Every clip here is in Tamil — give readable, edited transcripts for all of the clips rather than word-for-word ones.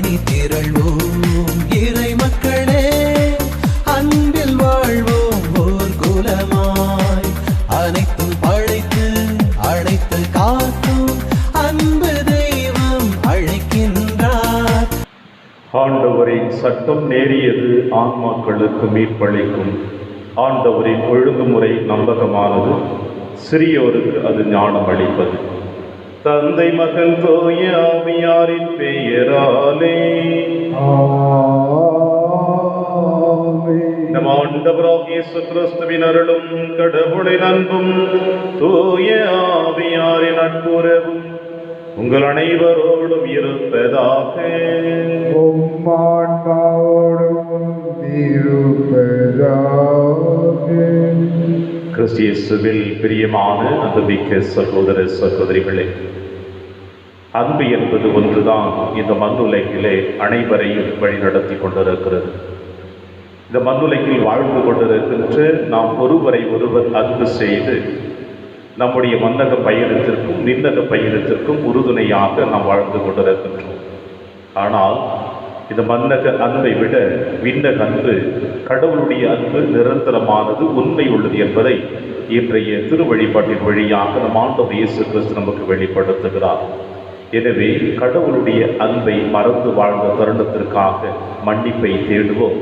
அணி திரள்வோம் இறை மக்களே, அன்பில் வாழ்வோம் ஓர் குலமாய். அனைத்தும் படைத்து அழைத்து காக்கும் அன்பு தெய்வம் அழைக்கின்றார். ஆண்டவரின் சட்டம் நேரியது, ஆன்மாக்களுக்கு மீட்பளிக்கும். ஆண்டவரின் ஒழுங்குமுறை நம்பகமானது, சிறியோருக்கு அது ஞானம் அளிப்பது. தந்தை மகன் தூய ஆவியாரின் பெயராலே நம் ஆண்டவராகிய இயேசு கிறிஸ்துவின் அருளும் கடவுளின் அன்பும் தூய ஆவியாரின் நட்புறவும் உங்கள் அனைவரோடும் இருப்பதாக. கிறிஸ்து இயேசுவில் பிரியமான அன்புமிக்க சகோதர சகோதரிகளே, அன்பு என்பது ஒன்றுதான் இந்த மண்ணுலகிலே அனைவரையும் வழிநடத்தி கொண்டிருக்கிறது. இந்த மண்ணுலகில் வாழ்ந்து கொண்டிருக்கின்ற நாம் ஒருவரை ஒருவர் அன்பு செய்து நம்முடைய மன்னக பயணத்திற்கும் விண்ணக பயணத்திற்கும் உறுதுணையாக நாம் வாழ்ந்து கொண்டிருக்கின்றோம். ஆனால் இந்த மன்னக அன்பை விட விண்ணக அன்பு, கடவுளுடைய அன்பு நிரந்தரமானது, உண்மை உள்ளது என்பதை இன்றைய திருவழிபாட்டின் வழியாக நம் ஆண்டவர் இயேசு கிறிஸ்து நமக்கு வெளிப்படுத்துகிறார். எனவே கடவுளுடைய அன்பை மறந்து வாழ்ந்த தருணத்திற்காக மன்னிப்பை தேடுவோம்.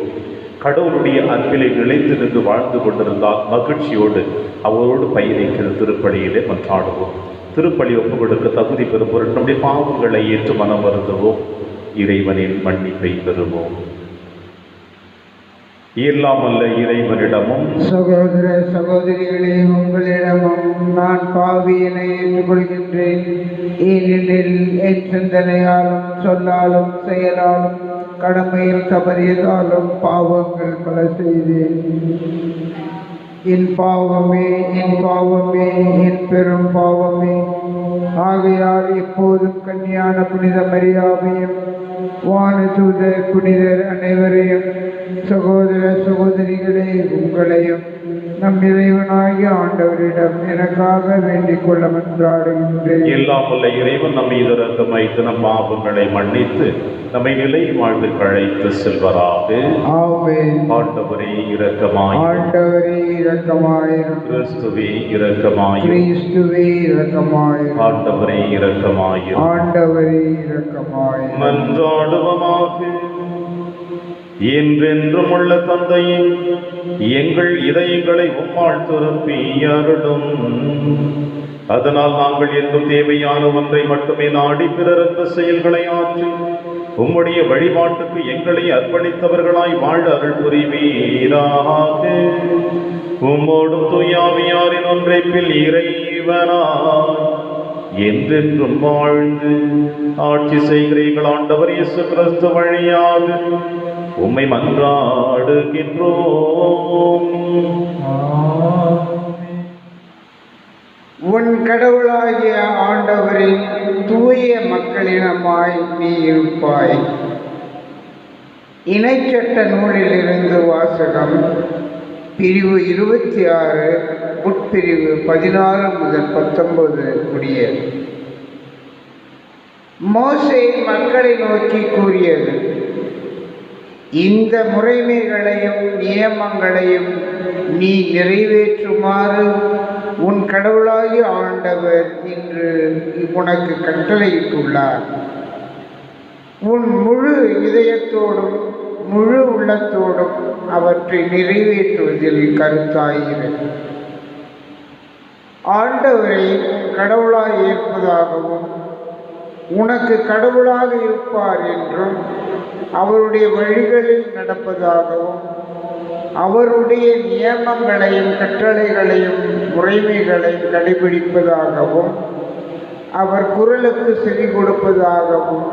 கடவுளுடைய அன்பிலை நிலைத்து நின்று வாழ்ந்து கொண்டிருந்தால் மகிழ்ச்சியோடு அவரோடு பயணிக்கிற திருப்பலியிலே மன்றாடுவோம். திருப்பலி ஒப்புக் கொடுக்க தகுதி பெறும் பொருள் நம்முடைய பாவங்களை ஏற்று மனம் வருந்துவோம். இறைவனின் மன்னிப்பை பெறுவோம். இயலாமல்ல இறைவனிடமும் சகோதர சகோதரிகளே, உங்களிடமும் நான் பாவியனை ஏற்றுக்கொள்கின்றேன். ஏனெனில் என் சிந்தனையாலும் சொல்லாலும் செயலாலும் கடமையில் தவறியதாலும் பாவங்கள் பல செய்தேன். என் பாவமே, என் பாவமே, என் பெரும் பாவமே. ஆகையால் எப்போதும் கன்னியான புனித மரியாவையும் வானதூதர் புனிதர் அனைவரையும், சகோதர சகோதரிகளே உங்களையும் நம் இறைவனாகிய ஆண்டவரிடம் எனக்காக வேண்டிக் கொள்ள மன்றாடுகின்றேன். எல்லாம் உள்ள இறைவன் நம் மீது இரக்கம் வைத்து நம் பாவங்களை மன்னித்து நம்மை நிலை வாழ்வுக்கு அழைத்து செல்வராக. ஆமென். ஆண்டவரே இரக்கமாயிரும். ஆண்டவரே இரக்கமாயிரும். கிறிஸ்துவே இரக்கமாயிரும். கிறிஸ்துவே இரக்கமாயிரும். ஆண்டவரே இரக்கமாயிரும். ஆண்டவரே இரக்கமாயிரும். மன்றாடுவோமாக. என்றென்றும் உள்ள தந்தையே, எங்கள் இதயங்களை உம்மால் திருப்பி அருளும். அதனால் நாங்கள் என்றும் தேவையான ஒன்றை மட்டுமே நாடி பிறரன்பு செயல்களை ஆற்றி உம்முடைய வழிபாட்டுக்கு எங்களை அர்ப்பணித்தவர்களாய் வாழ அருள் புரிவீராக. உம்மோடும் தூயாவியாரின் ஒன்றைப்பில் இறைவனாய் என்றென்றும் வாழ்ந்து ஆட்சி செய்கிறீர்கள் ஆண்டவர் இயேசு கிறிஸ்து வழியாக உம்மை மன்றாடுகின்றோம். உன் கடவுளாகிய ஆண்டவரின் தூய மக்களினமாய் நீ இருப்பாய். இணைச்சட்ட நூலிலிருந்து வாசகம். பிரிவு 26 உட்பிரிவு 14 முதல் 19 முடிய. மோசே மக்களை நோக்கி கூறியது: இந்த முறைமைகளையும் நியமங்களையும் நீ நிறைவேற்றுமாறு உன் கடவுளாகிய ஆண்டவர் இன்று உனக்கு கட்டளையிட்டுள்ளார். உன் முழு இதயத்தோடும் முழு உள்ளத்தோடும் அவற்றை நிறைவேற்றுவதில் கருத்தாயிரு. ஆண்டவரை கடவுளாய் ஏற்பதாகவும் உனக்கு கடவுளாக இருப்பார் என்றும் அவருடைய வழிகளில் நடப்பதாகவும் அவருடைய நியமங்களையும் கட்டளைகளையும் முறைமைகளையும் கடைபிடிப்பதாகவும் அவர் குரலுக்கு செவி கொடுப்பதாகவும்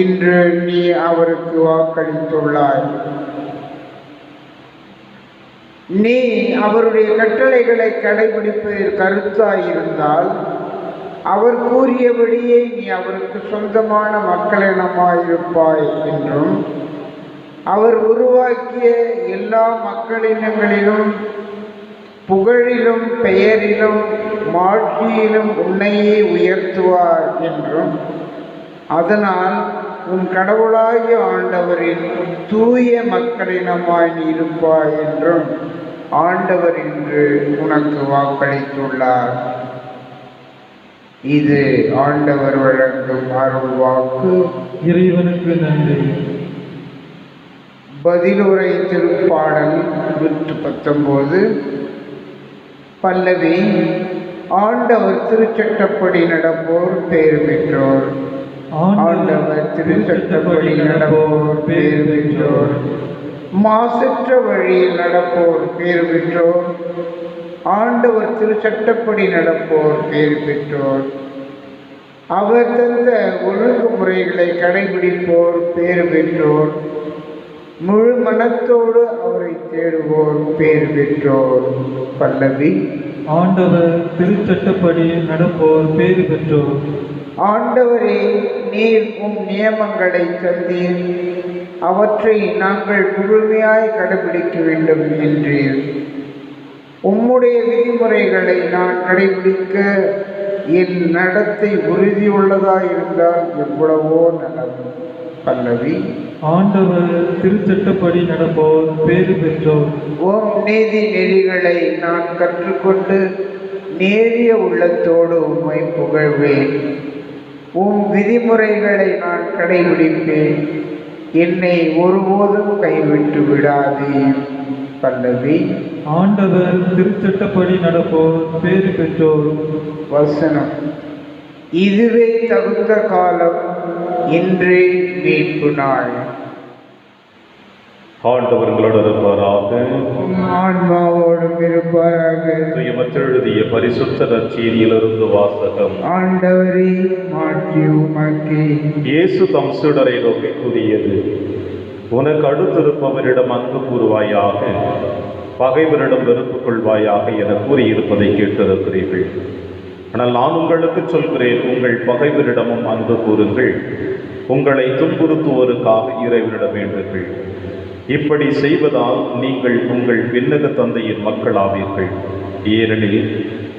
இன்று நீ அவருக்கு வாக்களித்துள்ளாய். நீ அவருடைய கட்டளைகளை கடைபிடிப்பதில் கருத்தாயிருந்தால் அவர் கூறியபடியே நீ அவருக்கு சொந்தமான மக்களினமாயிருப்பாய் என்றும் அவர் உருவாக்கிய எல்லா மக்களினங்களிலும் புகழிலும் பெயரிலும் மாட்சியிலும் உன்னையே உயர்த்துவார் என்றும் அதனால் உன் கடவுளாகிய ஆண்டவரின் தூய மக்களினமாய் நீ இருப்பாய் என்றும் ஆண்டவர் இன்று உனக்கு வாக்களித்துள்ளார். இது ஆண்டவர் வழங்கும் அருள் வாக்கு. இறைவனுக்கு நன்றி. பதிலுரை திருப்பாடல் 119. பல்லவி. ஆண்டவர் திருச்சட்டப்படி நடப்போர் பேறு பெற்றோர். ஆண்டவர் திருச்சட்டப்படி நடப்போர் பேறு பெற்றோர். மாசற்ற வழியில் நடப்போர் பேறு பெற்றோர். ஆண்டவர் திருச்சட்டப்படி நடப்போர் பேறு பெற்றோர். அவர் தந்த ஒழுங்குமுறைகளை கடைபிடிப்போர் பேறு பெற்றோர். முழு மனத்தோடு அவரை தேடுவோர் பேறு பெற்றோர். பல்லவி. ஆண்டவர் திருச்சட்டப்படி நடப்போர் பேறு பெற்றோர். ஆண்டவரே, நீர் உம் நியமங்களை தந்தீர், அவற்றை நாங்கள் முழுமையாய் கடைபிடிக்க வேண்டும் என்றீர். உம்முடைய விதிமுறைகளை நான் கடைபிடிக்க என் நடத்தை உறுதியுள்ளதாயிருந்தால் எவ்வளவோ நலம். பல்லவி. ஆண்டவர் திருச்சட்டப்படி நடப்போர் பேறு பெற்றோர். ஓம் நீதி நெறிகளை நான் கற்றுக்கொண்டு நேரிய உள்ளத்தோடு உம்மை புகழ்வேன். உம் விதிமுறைகளை நான் கடைபிடிப்பேன். என்னை ஒருபோதும் கைவிட்டு விடாதே. பல்லவி. ஆண்டவர் திருச்சட்டப்படி நடப்போர் பேறு பெற்றோர். வசனம். இதுவே தகுந்த காலம், இன்றே மீட்பு நாள். ஆண்டவர்களோடு இருப்பாராக. ஆன்மாவோடும் இருப்பாராக. எழுதிய பரிசுத்த நற்செய்தியிலிருந்து வாசகம். ஆண்டவரே, மாற்றி உமக்கே. இயேசு தம் சீடரை நோக்கி கூறியது, உனக்கு அடுத்திருப்பவரிடம் அன்பு கூறுவாயாக, பகைவரிடம் வெறுப்பு கொள்வாயாக என கூறியிருப்பதை கேட்டிருக்கிறீர்கள். ஆனால் நான் உங்களுக்கு சொல்கிறேன், உங்கள் பகைவரிடமும் அன்பு கூறுங்கள், உங்களை துன்புறுத்துவோருக்காக இறைவனிடம் வேண்டுங்கள். இப்படி செய்வதால் நீங்கள் உங்கள் விண்ணக தந்தையின் மக்களாவீர்கள். ஏனெனில்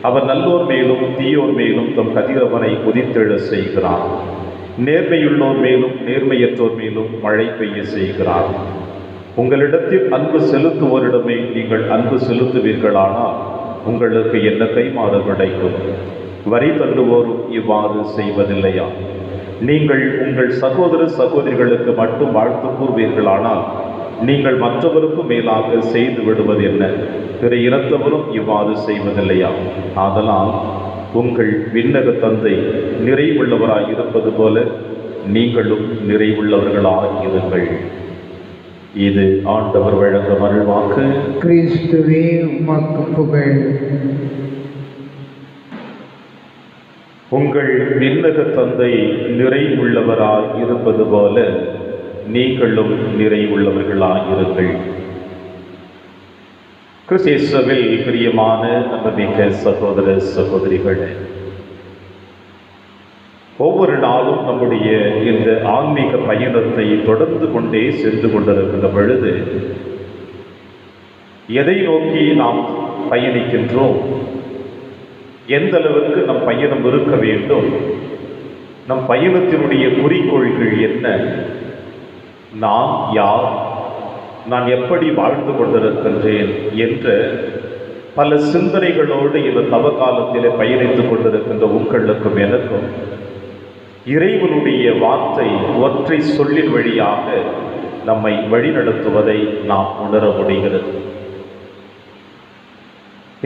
அவர் நல்லோர் மேலும் தீயோர் மேலும் தம் கதிரவனை உதித்தெழ செய்கிறார். நேர்மையுள்ளோர் மேலும் நேர்மையற்றோர் மேலும் மழை பெய்ய செய்கிறார். உங்களிடத்தில் அன்பு செலுத்துவோரிடமே நீங்கள் அன்பு செலுத்துவீர்களானால் உங்களுக்கு என்ன கைமாறு கிடைக்கும்? வரி தள்ளுவோரும் இவ்வாறு செய்வதில்லையா? நீங்கள் உங்கள் சகோதர சகோதரிகளுக்கு மட்டும் வாழ்த்து கூறுவீர்களானால் நீங்கள் மற்றவருக்கு மேலாக செய்து விடுவது என்ன? பிற இனத்தவரும் இவ்வாறு செய்வதில்லையா? ஆதலால் உங்கள் விண்ணக தந்தை நிறைவுள்ளவராய் இருப்பது போல நீங்களும் நிறைவுள்ளவர்களாய் இருங்கள். இது ஆண்டவர் வழங்கும் அருள்வாக்கு. கிறிஸ்துவே, உமக்கு புகழ். உங்கள் விண்ணக தந்தை நிறைவுள்ளவராய் இருப்பது போல நீங்களும் நிறைவுள்ளவர்களாயிருங்கள். கிறிஸ்துவில் பிரியமான நம்பிக்கை சகோதர சகோதரிகளே, ஒவ்வொரு நாளும் நம்முடைய இந்த ஆன்மீக பயணத்தை தொடர்ந்து கொண்டே சென்று கொண்டிருக்கின்ற பொழுது எதை நோக்கி நாம் பயணிக்கின்றோம், எந்த அளவுக்கு நம் பயணம் இருக்க வேண்டும், நம் பயணத்தினுடைய குறிக்கோள்கள் என்ன, நான் யார், நான் எப்படி வாழ்ந்து கொண்டிருக்கின்றேன் என்ற பல சிந்தனைகளோடு இந்த தவ காலத்திலே பயணித்துக் கொண்டிருக்கின்ற உங்களுக்கும் எனக்கும் இறைவனுடைய வார்த்தை ஒற்றை சொல்லின் வழியாக நம்மை வழிநடத்துவதை நாம் உணர முடிகிறது.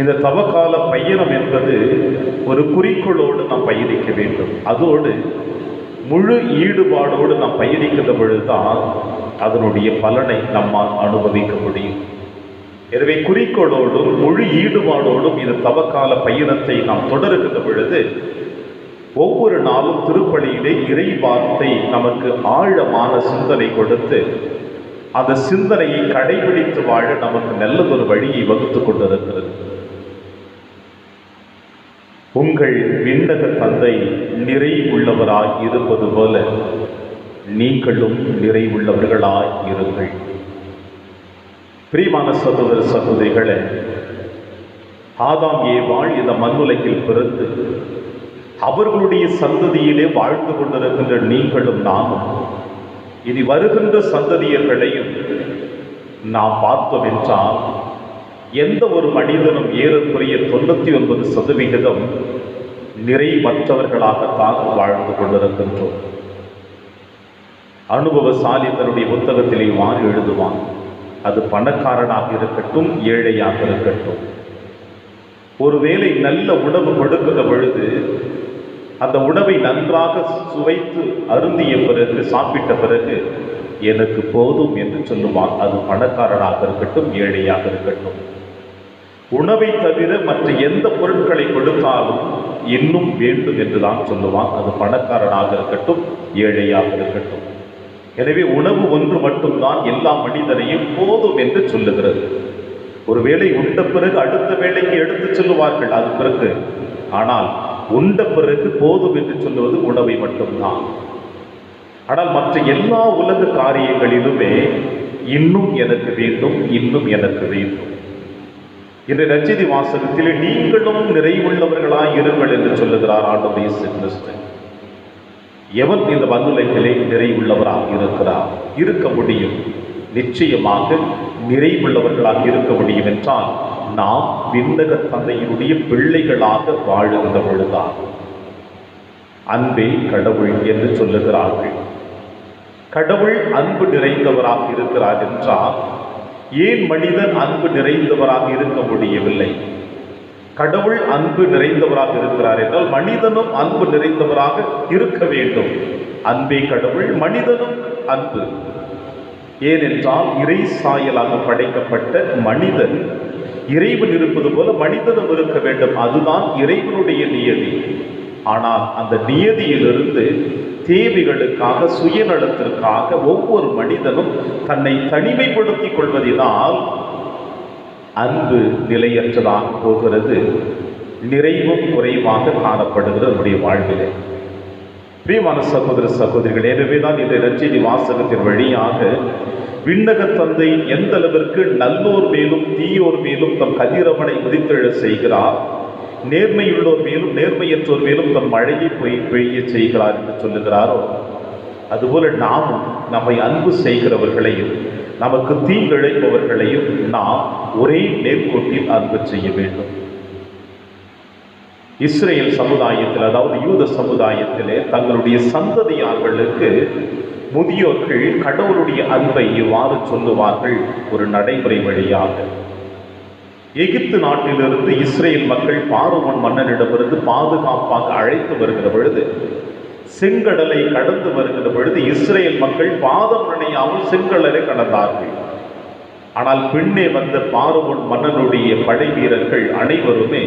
இந்த தவக்கால பயணம் என்பது ஒரு குறிக்கோளோடு நாம் பயணிக்க வேண்டும். அதோடு முழு ஈடுபாடோடு நாம் பயணிக்கின்ற பொழுதுதான் அதனுடைய பலனை நம்மால் அனுபவிக்க முடியும். எனவே குறிக்கோளோடும் முழு ஈடுபாடோடும் இந்த தவக்கால பயணத்தை நாம் தொடருகின்ற பொழுது ஒவ்வொரு நாளும் திருப்பலியிலே இறை வார்த்தை நமக்கு ஆழமான சிந்தனை கொடுத்து அந்த சிந்தனையை கடைபிடித்து வாழ நமக்கு நல்லதொரு வழியை வகுத்து கொண்டிருக்கிறது. உங்கள் விண்ணக தந்தை நிறைவுள்ளவராய் இருப்பது போல நீங்களும் நிறைவுள்ளவர்களாய் இருங்கள். பிரியமான சகோதர சகோதரிகளே, ஆதாம் ஏவாள் இந்த மண்ணுலகில் பிறந்து அவர்களுடைய சந்ததியிலே வாழ்ந்து கொண்டிருக்கின்ற நீங்களும் நானும் இனி வருகின்ற சந்ததியர்களையும் நாம் பார்த்தோம் என்றால் எந்த ஒரு மனிதனும் ஏறக்குறைய 99% நிறைவற்றவர்களாகத்தான் வாழ்ந்து கொண்டிருக்கின்றோம். அனுபவசாலி தன்னுடைய புத்தகத்திலே வாரி எழுதுவான். அது பணக்காரனாக இருக்கட்டும், ஏழையாக இருக்கட்டும். ஒருவேளை நல்ல உணவு கொடுக்கிற பொழுது அந்த உணவை நன்றாக சுவைத்து அருந்திய பிறகு, சாப்பிட்ட பிறகு எனக்கு போதும் என்று சொல்லுவான். அது பணக்காரனாக இருக்கட்டும், ஏழையாக இருக்கட்டும். உணவை தவிர மற்ற எந்த பொருட்களை கொடுத்தாலும் இன்னும் வேண்டும் என்றுதான் சொல்லுவான். அது பணக்காரனாக இருக்கட்டும், ஏழையாக இருக்கட்டும். எனவே உணவு ஒன்று மட்டும்தான் எல்லா மனிதனையும் போதும் என்று சொல்லுகிறது. ஒருவேளை உண்ட பிறகு அடுத்த வேளைக்கு எடுத்து சொல்லுவார்கள், அது பிறகு. ஆனால் உண்ட பிறகு போதும் என்று சொல்லுவது உணவை மட்டும்தான். ஆனால் மற்ற எல்லா உலக காரியங்களிலுமே இன்னும் எனக்கு வேண்டும், இன்னும் எனக்கு வேண்டும். இந்த நற்செய்தி வாசகத்திலே நீங்களும் நிறைவுள்ளவர்களாய் இருங்கள் என்று சொல்லுகிறார் ஆண்டவர் இயேசு கிறிஸ்து. எவன் இந்த மண்ணுலகிலே நிறைவுள்ளவராக இருக்கிறார், இருக்க முடியும், நிச்சயமாக நிறைவுள்ளவர்களாக இருக்க முடியும் என்றால் நாம் விண்ணக தந்தையினுடைய பிள்ளைகளாக வாழுகின்ற பொழுதுதான். அன்பே கடவுள் என்று சொல்லுகிறார்கள். கடவுள் அன்பு நிறைந்தவராக இருக்கிறார் என்றால் ஏன் மனிதன் அன்பு நிறைந்தவராக இருக்க முடியவில்லை? கடவுள் அன்பு நிறைந்தவராக இருக்கிறார் என்றால் மனிதனும் அன்பு நிறைந்தவராக இருக்க வேண்டும். அன்பே கடவுள், மனிதனும் அன்பு. ஏனென்றால் இறை சாயலாக படைக்கப்பட்ட மனிதன் இறைவன் இருப்பது போல மனிதனும் இருக்க வேண்டும். அதுதான் இறைவனுடைய நியதி. ஆனால் அந்த நியதியிலிருந்து தேவைகளுக்காக, சுயநலத்திற்காக ஒவ்வொரு மனிதனும் தன்னை தனிமைப்படுத்திக் கொள்வதினால் அன்பு நிலையற்றதாக போகிறது, நிறைவும் குறைவாக காணப்படுகிறது நம்முடைய வாழ்விலே. பிரியமான சகோதர சகோதரிகள், எனவேதான் இந்த நற்செய்தி வாசகத்தின் வழியாக விண்ணக தந்தை எந்த அளவிற்கு நல்லோர் மேலும் தீயோர் மேலும் தம் கதிரவனை உதித்தெழ செய்கிறார், நேர்மையுள்ளோர் மேலும் நேர்மையற்றோர் மேலும் தம் மழையை பெய்ய செய்கிறார் என்று சொல்லுகிறாரோ, அதுபோல நாமும் நம்மை அன்பு செய்கிறவர்களையும் நமக்கு தீங்கிழைப்பவர்களையும் நாம் ஒரே நேர்கோட்டில் அன்பு செய்ய வேண்டும். இஸ்ரேல் சமுதாயத்தில், அதாவது யூத சமுதாயத்திலே தங்களுடைய சந்ததியார்களுக்கு முதியோர்கள் கடவுளுடைய அன்பை இவ்வாறு சொல்லுவார்கள் ஒரு நடைமுறை வழியாக. எகிப்து நாட்டிலிருந்து இஸ்ரேல் மக்கள் பார்வோன் மன்னனிடமிருந்து பாதுகாப்பாக அழைத்து வருகிற பொழுது, செங்கடலை கடந்து வருகிற பொழுது இஸ்ரேல் மக்கள் பாதம் நனையாமல் செங்கடலை கடந்தார்கள். ஆனால் பின்னே வந்த பார்வோன் மன்னனுடைய படை வீரர்கள் அனைவருமே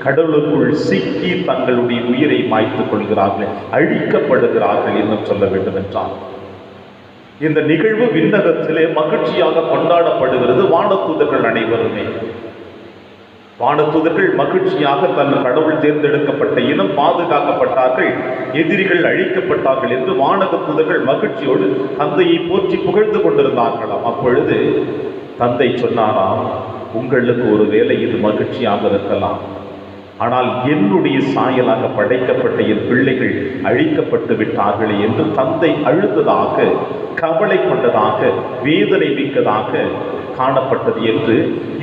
கடலுக்குள் சிக்கி தங்களுடைய உயிரை மாய்த்துக் கொள்கிறார்கள், அழிக்கப்படுகிறார்கள் என்று சொல்ல வேண்டும் என்றார். இந்த நிகழ்வு விண்ணகத்திலே மகிழ்ச்சியாக கொண்டாடப்படுகிறது. வானதூதர்கள் அனைவருமே, வானதூதர்கள் மகிழ்ச்சியாக தன் கடவுள் தேர்ந்தெடுக்கப்பட்ட இனம் பாதுகாக்கப்பட்டார்கள், எதிரிகள் அழிக்கப்பட்டார்கள் என்று வானக தூதர்கள் மகிழ்ச்சியோடு தந்தையை போற்றி புகழ்ந்து கொண்டிருந்தார்களாம். அப்பொழுது தந்தை சொன்னாராம், உங்களுக்கு ஒரு வேளை இது மகிழ்ச்சியாக இருக்கலாம், ஆனால் என்னுடைய சாயலாக படைக்கப்பட்ட என் பிள்ளைகள் அழிக்கப்பட்டு விட்டார்களே என்று தந்தை அழுததாக, கவலை கொண்டதாக, வேதனை மிக்கதாக காணப்பட்டது என்று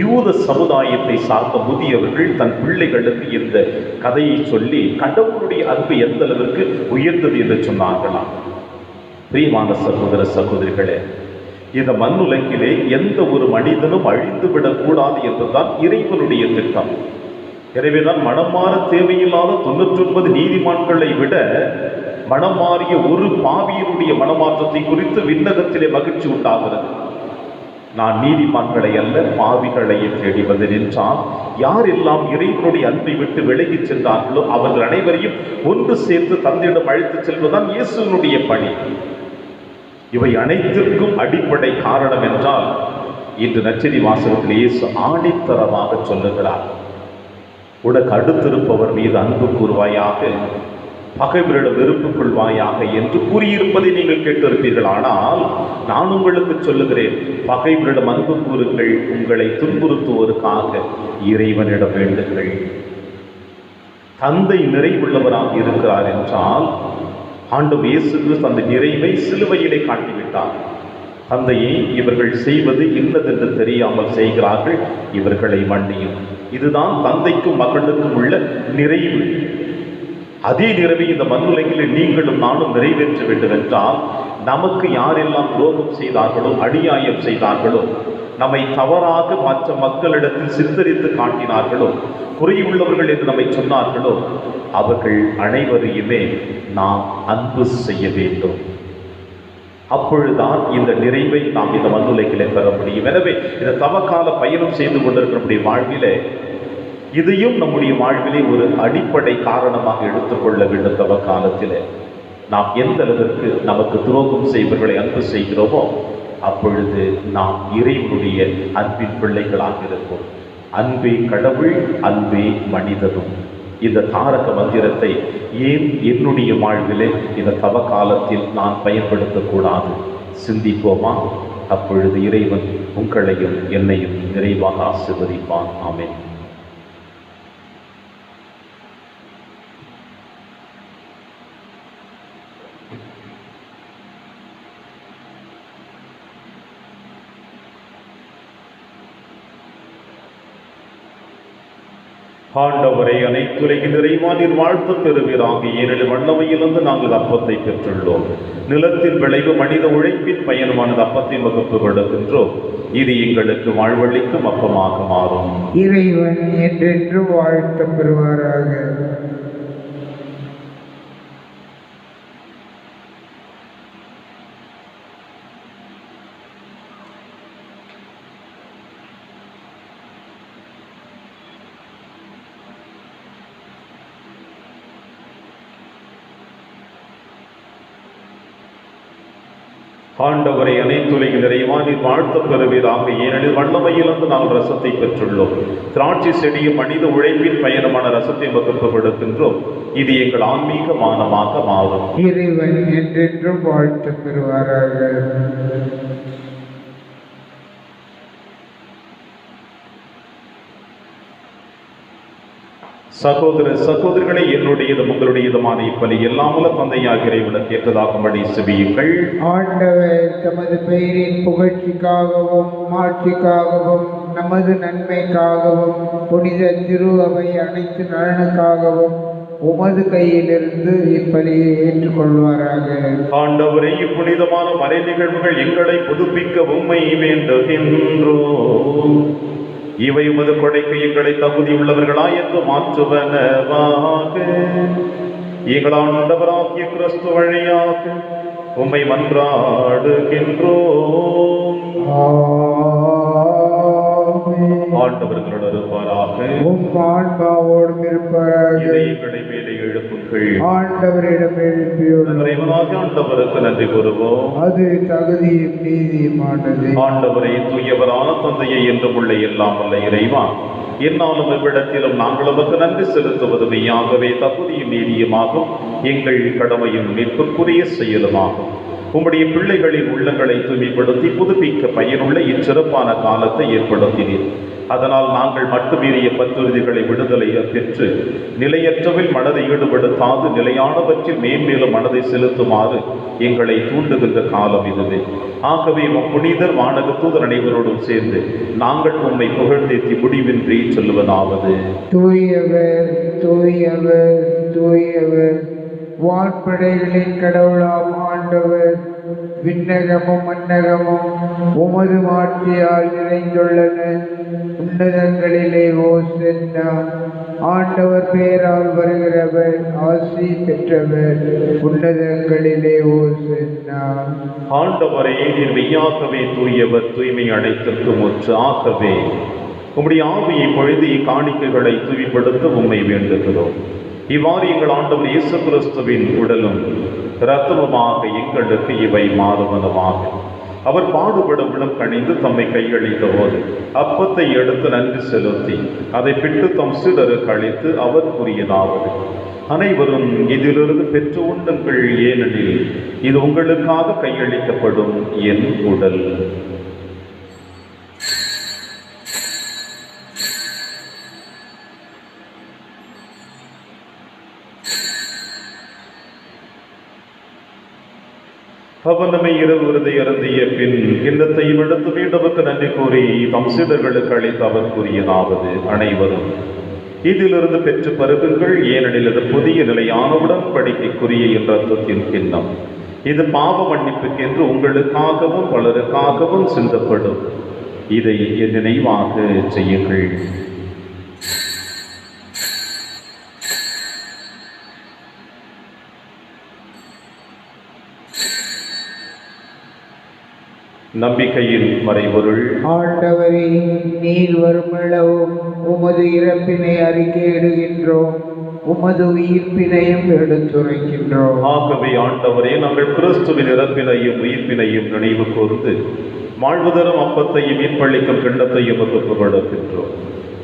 யூத சமுதாயத்தை சார்ந்த முதியவர்கள் தன் பிள்ளைகளுக்கு இந்த கதையை சொல்லி கடவுளுடைய அன்பு எந்த அளவிற்கு உயர்ந்தது என்று சொன்னார்களாம். பிரியமான சகோதர சகோதரிகளே, இந்த மண்ணுலகிலே எந்த ஒரு மனிதனும் அழிந்துவிடக்கூடாது என்பதுதான் இறைவனுடைய திட்டம். எனவேதான் மனம் மாற தேவையில்லாத 99 நீதிமான்களை விட மனம் மாறிய ஒரு பாவியனுடைய மனமாற்றத்தை குறித்து விண்ணகத்திலே மகிழ்ச்சி உண்டாகிறது. நான் நீதிமான்களை அல்ல பாவிகளையே தேடி வந்தேன் என்றால், யாரெல்லாம் இறைவனுடைய அன்பை விட்டு விலகி சென்றார்களோ அவர்கள் அனைவரையும் ஒன்று சேர்த்து தந்தையிடம் அழைத்து செல்வதுதான் இயேசுவினுடைய பணி. இவை அனைத்திற்கும் அடிப்படை காரணம் என்றால் இன்று நற்செய்தி வாசகத்தில் இயேசு ஆணித்தரமாக சொல்லுகிறார், உனக்கு அடுத்திருப்பவர் மீது அன்பு கூறுவாயாக, பகைவரிடம் வெறுப்பு கொள்வாயாக என்று கூறியிருப்பதை நீங்கள் கேட்டிருப்பீர்கள். ஆனால் நான் உங்களுக்கு சொல்லுகிறேன், பகைவரிடம் அன்பு கூறுங்கள், உங்களை துன்புறுத்துவோருக்காக இறைவனிடம் வேண்டுங்கள். தந்தை நிறைவுள்ளவராக இருக்கிறார் என்றால் ஆண்டவர் இயேசு கிறிஸ்து அந்த நிறைவை சிலுவையிலே காட்டிவிட்டார். தந்தையே, இவர்கள் செய்வது இன்னதென்று தெரியாமல் செய்கிறார்கள், இவர்களை மன்னியும். இதுதான் தந்தைக்கும் மகனுக்கும் உள்ள நிறைவு. அதே நிறைவை இந்த மண்ணுலகில் நீங்களும் நானும் நிறைவேற்ற வேண்டும் என்றால், நமக்கு யாரெல்லாம் துரோகம் செய்தார்களோ, அநியாயம் செய்தார்களோ, நம்மை தவறாக மற்ற மக்களிடத்தில் சித்தரித்து காட்டினார்களோ, குறையுள்ளவர்கள் என்று நம்மை சொன்னார்களோ, அவர்கள் அனைவரையுமே நாம் அன்பு செய்ய வேண்டும். அப்பொழுதுதான் இந்த நிறைவை நாம் இந்த மண்ணுலகிலே பெற முடியும். எனவே இந்த தவக்கால பயணம் செய்து கொண்டிருக்கிற நம்முடைய வாழ்விலே இதையும் நம்முடைய வாழ்விலே ஒரு அடிப்படை காரணமாக எடுத்துக்கொள்ள வேண்டும். தவக்காலத்திலே நாம் எந்த அளவிற்கு நமக்கு துரோகம் செய்வர்களை அன்பு செய்கிறோமோ, அப்பொழுது நாம் இறைவனுடைய அன்பின் பிள்ளைகளாக இருப்போம். அன்பே கடவுள், அன்பே மனிதனும். இந்த தாரக மந்திரத்தை ஏன் என்னுடைய வாழ்விலே இந்த தவ காலத்தில் நான் பயன்படுத்தக்கூடாது? சிந்திப்போமா? அப்பொழுது இறைவன் உங்களையும் என்னையும் நிறைவாக ஆசீர்வதிப்பான். ஆமென். ஆண்டவரை, அனைத்துலகின் நிறைவானில் வாழ்த்து பெறுவீராக. ஏனெனில் வல்லமையிலிருந்து நாங்கள் அப்பத்தை பெற்றுள்ளோம். நிலத்தின் விளைவு மனித உழைப்பின் பயணமானது அப்பத்தின் வகுப்பு கொடுக்கின்றோம். இது எங்களுக்கு வாழ்வழிக்கும் அப்பமாக மாறும். இறைவன் என்றென்று வாழ்த்து பெறுவாராக. ஆண்டவரை, அனைத்துலகின் நிறைவானில் வாழ்த்து பெறுவீராக. ஏனெனில் வல்லமையிலிருந்து நாங்கள் ரசத்தை பெற்றுள்ளோம். திராட்சை செடியும் மனித உழைப்பின் பயணமான ரசத்தை வகுப்பு கொடுக்கின்றோம். இது எங்கள் ஆன்மீக மானமாக மாறும். இறைவன் என்றென்றும் வாழ்த்து பெறுவாராக. சகோதர சகோதரிகளை, என்னுடையதும் உங்களுடையதுமான இப்பலி எல்லாமல்ல தந்தையாகிய இறைவனுக்கு ஏற்றதாகும்படி செவியுங்கள். ஆண்டவர் தமது பெயரின் புகழ்ச்சிக்காகவும் மாட்சிக்காகவும் நமது நன்மைக்காகவும் புனித திரு அவை அனைத்து நலனுக்காகவும் உமது கையிலிருந்து இப்பலியை ஏற்றுக்கொள்வாராக. ஆண்டவரே, இப்புனிதமான மறை நிகழ்வுகள் எங்களை புதுப்பிக்க உம்மை வேண்டுகின்றோம். இவை உமது கொடைக்கு எங்களை தகுதி உள்ளவர்களாய் என்று மாற்றுவனவாக. எங்கள் ஆண்டவராகிய கிறிஸ்து வழியாக உம்மை மன்றாடுகின்றோம். ஆண்டவர்களோடு இருப்பாராக. ஆன்மாவோடும் இருப்பாராக. இதயங்களை மேலே எழுப்புங்கள். ஆண்டவரிடம் எழுப்பியுள்ளோம். ஆண்டவருக்கு நன்றி கூறுவோம். அது தகுதியும் நீதியுமானது. ஆண்டவரை, தூயவரான தந்தையை என்றும் உள்ள எல்லாம் வல்ல இறைவா, என்னாலும் இவ்விடத்திலும் நாங்கள் உமக்கு நன்றி செலுத்துவது மெய்யாகவே தகுதியும் நீதியுமாகும், எங்கள் கடமையும் மீட்புக்குரிய செயலுமாகும். உம்முடைய பிள்ளைகளின் உள்ளங்களை தூய்மைப்படுத்தி புதுப்பிக்க பயனுள்ள இச்சிறப்பான காலத்தை ஏற்படுத்தினீர். அதனால் நாங்கள் மட்டுமீறிய பற்றுறுதிகளை விடுதலை பெற்று நிலையற்றவில் மனதை ஈடுபடுத்தாது நிலையானவற்றில் மேன்மேலும் மனதை செலுத்துமாறு எங்களை தூண்டுகின்ற காலம் இதுவே. ஆகவே புனிதர் வானக தூதர் அனைவரோடும் சேர்ந்து நாங்கள் உம்மை புகழ்ந்தேத்தி முடிவின்றி சொல்லுவதாவது: தூயவர் தூயவர் தூயவர், வான்படைகளின் கடவுளாம் ஆண்டவர். விண்ணகமும் மன்னகமும் உமது மாட்சியால் நிறைந்துள்ளன. உன்னதங்களிலே ஓசன்னா. ஆண்டவர் பெயரால் வருகிறவர் ஆசி பெற்றவர். உன்னதங்களிலே ஓசன்னா. ஆண்டவரே, நீர் மெய்யாகவே தூயவர், தூய்மை அனைத்திற்கும் ஒன்று. ஆகவே உம்முடைய ஆவியை பொழுது காணிக்கைகளை தூய்மைப்படுத்த உம்மை வேண்டுகிறோம். இவ்வாறு எங்கள் ஆண்டவர் இயேசு கிறிஸ்துவின் உடலும் இரத்தமுமாக எங்களுக்கு இவை மாறுவனமாக. அவர் பாடுபடவிடம் கணிந்து தம்மை கையளித்த போது அப்பத்தை எடுத்து நன்றி செலுத்தி அதை பிட்டு தம் சீடருக்கு அளித்து அவர் கூறியதாவது: அனைவரும் இதிலிருந்து பெற்று உண்ணுங்கள், ஏனெனில் இது உங்களுக்காக கையளிக்கப்படும் என் உடல். அவன் நம்மை இரவு விருதை அருந்திய பின் கிண்ணத்தையும் எடுத்து மீண்டவருக்கு நன்றி கூறி தம் சீடர்களுக்கு அளித்து அவர் கூறியதாவது, அனைவரும் இதிலிருந்து பெற்று பருகுங்கள், ஏனெனில் இது புதிய நிலையான உடன்படிக்கைக்குரிய என்ற அர்த்தத்தின் கிண்ணம். இது பாவ மன்னிப்புக்கென்று உங்களுக்காகவும் பலருக்காகவும் சிந்தப்படும். இதை என் நினைவாக செய்யுங்கள். நம்பிக்கையின் மறைபொருள். ஆண்டவரே, நீர் வருமளவும் உமது இறப்பினை அறிக்கையிடுகின்றோம், உமது உயிர்ப்பினையும் எடுத்துரைக்கின்றோம். ஆகவே ஆண்டவரே, நாங்கள் கிறிஸ்துவின் இறப்பினையும் உயிர்ப்பினையும் நினைவு கூர்ந்து வாழ்வுதரும் அப்பத்தையும் மீன்பளிக்கும் கிண்ணத்தையும் ஒப்புக்கொடுக்கின்றோம்.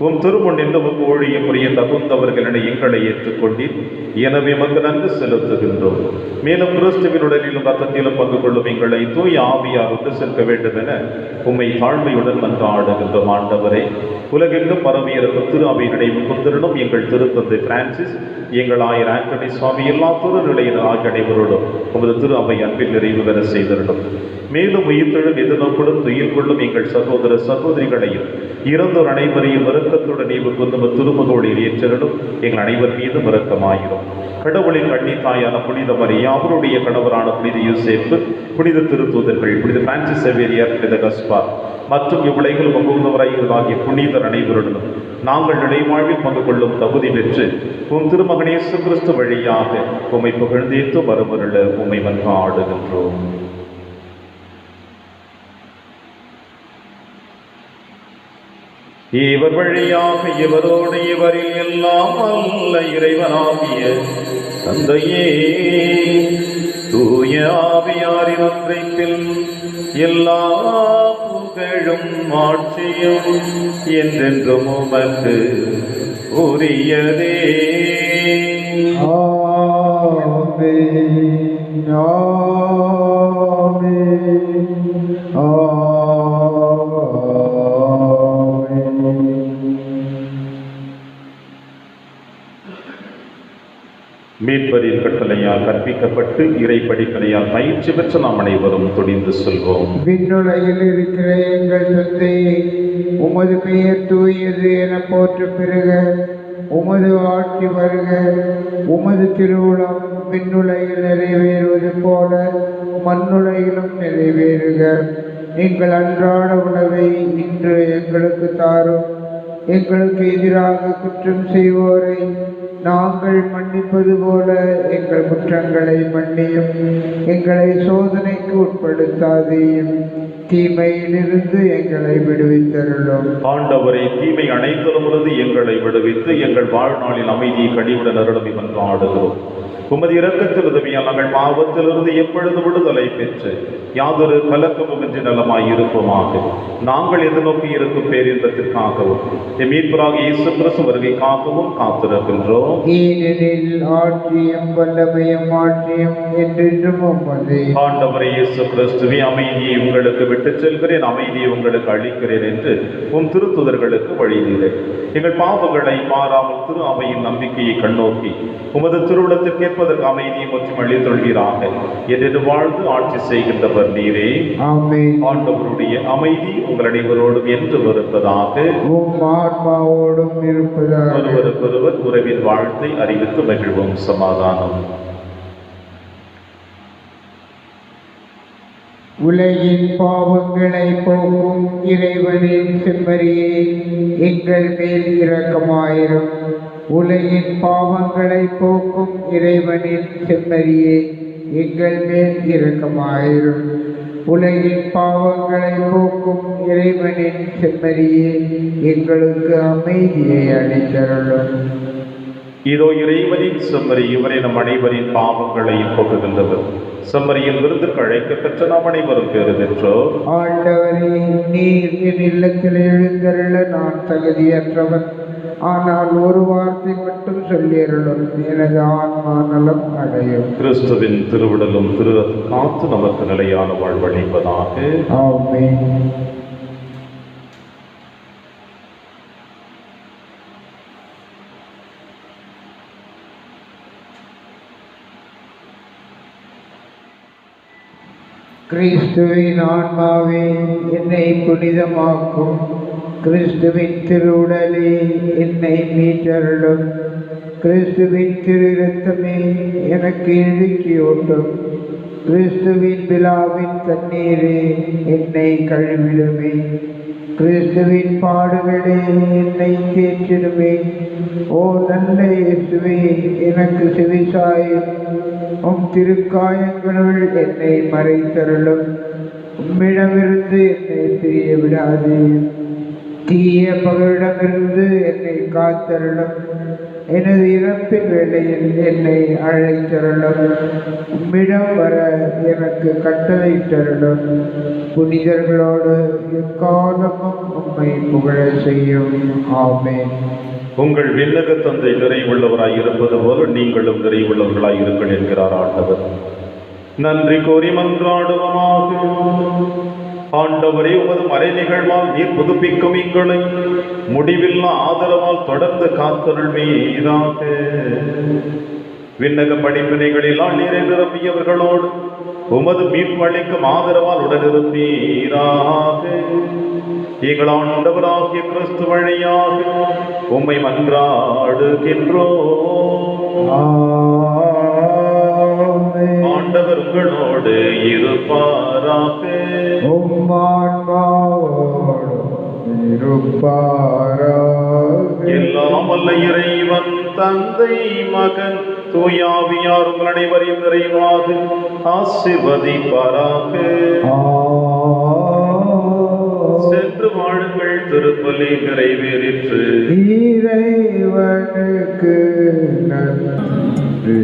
உம் திருமுன் என்று உம் ஊழியம் புரிய தகுந்தவர்களிடம் எங்களை ஏற்றுக்கொண்டீர். எனவே எமக்கு நன்றி செலுத்துகின்றோம். மேலும் கிறிஸ்துவின் உடலிலும் ரத்தத்திலும் பங்கு கொள்ளும் எங்களை தூய் ஆவியார் விட்டு செல்ல வேண்டும் என உம்மை தாழ்மையுடன் மன்றாடுகின்றோம். ஆண்டவரே, உலகெங்கும் பரவியிருக்கும் திரு அவை நினைவு கொண்டிருந்தும் எங்கள் திருத்தந்தை பிரான்சிஸ், எங்கள் ஆயர் ஆண்டனி சுவாமி, எல்லா திருநிலையினர் ஆகிய அனைவரோடும் உமது திரு அவை அன்பில் நிறைவு பெற செய்திருந்தோம். மேலும் உயிர்த்தெழும் எதிர்நோக்குடன் துயில் கொள்ளும் எங்கள் சகோதர சகோதரிகளையும் இறந்தோர் அனைவரையும் இரக்கத்துடன் நீவு கொண்டு திருமகளோடு ஏற்றலும் எங்கள் அனைவர் மீது இரக்கமாயிரும். கடவுளின் கண்ணி தாயான புனித மரியா, அவருடைய கணவரான புனித யோசேப்பு, புனித திருத்தூதர்கள், புனித பிரான்சிஸ் சேவேரியார், புனித கஸ்பார் மற்றும் இவ்வுலகில் பகுந்தவராகிய புனிதர் அனைவருடனும் நாங்கள் நிலைவாழ்வில் பங்கு கொள்ளும் தகுதி பெற்று உம் திருமகன் இயேசு கிறிஸ்து வழியாக உம்மை புகழ்ந்தேத்து மறுமருள உம்மை மன்றாடுகின்றோம். இவர் வழியாக இவரோடு இவரில் எல்லாம் அல்ல இறைவனாகிய தந்தையே, தூய ஆவியாரின் ஒன்றைப்பில் எல்லா புகழும் ஆட்சியும் என்றென்றும் உமக்கு உரியதே. ஆமென், ஆமென், ஆமென். மீட்பரின் கட்டளையால் கற்பிக்கப்பட்டு இறை படிக்கலையால் பயிற்சி பெற்ற நாம் அனைவரும் துணிந்து செல்வோம். விண்ணுலகில் இருக்கிற எங்கள் தந்தையே, உமது பெயர் தூயது என போற்ற பெறுக, உமது ஆட்சி வருக, உமது திருவுளம் விண்ணுலகில் நிறைவேறுவது போல மண்ணுலகிலும் நிறைவேறுக. எங்கள் அன்றாட உணவை இன்று எங்களுக்கு தாரும். எங்களுக்கு எதிராக குற்றம் செய்வோரை நாங்கள் மன்னிப்பது போல எங்கள் குற்றங்களை மன்னியும். எங்களை சோதனைக்கு உட்படுத்தாதேயும், தீமையிலிருந்து எங்களை விடுவித்தருளும். ஆண்டவரை, தீமை அனைத்திலுமிருந்து எங்களை விடுவித்து எங்கள் வாழ்நாளில் அமைதியை கனிவுடன் அருளும் என்று ஆடுகிறோம். உமது இரக்கத்தில் உதவியால் நாங்கள் பாவத்திலிருந்து எப்பொழுது விடுதலை பெற்று யாதொரு கலக்கமுமின்றி நலமாய் இருப்போமாக. நாங்கள் எதிர்நோக்கி இருக்கும் பேரின்பத்திற்காகவும் மீட்பராக இயேசு கிறிஸ்து வருகைக்காகவும் காத்திருக்கின்றோம். ஏனெனில் ஆட்சியும் வல்லமையும் ஆட்சியும் என்றென்றும் உமதே. ஆண்டவரே இயேசு கிறிஸ்துவே, அமைதியை உங்களுக்கு விட்டுச் செல்கிறேன், அமைதியை உங்களுக்கு அளிக்கிறேன் என்று உம் திருத்துதர்களுக்கு வழிந்தீரேன். எங்கள் பாவங்களை மாறாமல் திரு அவையின் நம்பிக்கையை கண்ணோக்கி உமது திருவுளத்திற்கு ஏற்பதற்கு அமைதியை மற்றும் அளித்தொள்கிறாக என்று வாழ்ந்து ஆட்சி செய்கின்றவர் நீரே. ஆமென். ஆண்டவருடைய அமைதி உங்கள் அனைவரோடும் என்று வருவதாக, உம் ஆத்மாவோடும் இருப்பதாக. ஒருவருக்கொருவர் உறவின் வாழ்த்தை அறிவித்து மகிழ்வோம். சமாதானம். உலகின் பாவங்களை போக்கும் இறைவனின் செம்மறியே, எங்கள் மேல் இரக்கமாயிரும். உலகின் பாவங்களை போக்கும் இறைவனின் செம்மறியே, எங்கள் மேல் இரக்கமாயிரும். உலகின் பாவங்களை போக்கும் இறைவனின் செம்மறியே, எங்களுக்கு அமைதியை அளித்தருளும். இதோ இறைவனின் செம்மறி, இவரை நம் அனைவரின் பாவங்களையும் போக்குகின்றவர். செம்மறியின் விருதுக்கு அழைக்க பெற்ற நாம் அனைவரும் பேறு பெற்றோர். ஆண்டவரே, நீர் என் இல்லத்தில் எழுந்தருள நான் தகுதியற்றவன். ஆனால் ஒரு வார்த்தை மட்டும் சொல்லியருளும், எனது ஆன்மா நலம் அடையும். கிறிஸ்துவின் திருவிடலும் திருரத்து காத்து நமக்கு நிலையான வாழ்வளிப்பதாக. ஆமென். கிறிஸ்துவின் ஆன்மாவே என்னை புனிதமாக்கும். கிறிஸ்துவின் திருவுடலே என்னை மீட்டருளும். கிறிஸ்துவின் திரு இரத்தமே எனக்கு எழுச்சியூட்டும். கிறிஸ்துவின் விழாவின் தண்ணீரே என்னை கழுவிடுமே. கிறிஸ்துவின் பாடுகளே என்னை தேற்றிடுமே. ஓ நல்ல இயேசுவே, எனக்கு செவிசாயும். உம் திருக்காயங்களுள் என்னை மறைத்தருளும். உம்மிடமிருந்து என்னை பிரிய விடாதே. தீய பகலிடமிருந்து என்னை காத்தருளும். எனது இறப்பின் வேளையில் என்னை அழைத்தருளும். உம்மிடம் வர எனக்கு கட்டளையிட்டருளும். புனிதர்களோடு எக்காலமும் உம்மை புகழ செய்யும். ஆமென். உங்கள் விண்ணக தந்தை நிறைவுள்ளவராய் இருப்பது போல நீங்களும் நிறைவுள்ளவர்களாய் இருங்கள் என்கிறார் ஆண்டவர். நன்றி கூறி மன்றாடுவமாக. ஆண்டவரே, உமது மறை நிகழ்வால் நீர் புதுப்பிக்கும் எங்களை முடிவில்லா ஆதரவால் தொடர்ந்து காத்தருள்வீராக. விண்ணக படிப்பினைகளில் நீரை நிரம்பியவர்களோடு உமது மீட்பு அளிக்கும் ஆதரவால் உடனிருப்பீராக. எங்கள் ஆண்டவராகிய கிறிஸ்து வழியாக உம்மை மன்றாடுகின்றோம். ஆண்டவர் உங்களோடு இருப்பாராக. எல்லாம் வல்ல இறைவன் தந்தை மகன் தூயாவியார் உங்கள் அனைவரையும் நிறைவாக ஆசீர்வதிப்பாராக. சென்று வாழுங்கள், திருப்பலி நிறைவேறிற்று. இறைவனுக்கு நன்றி.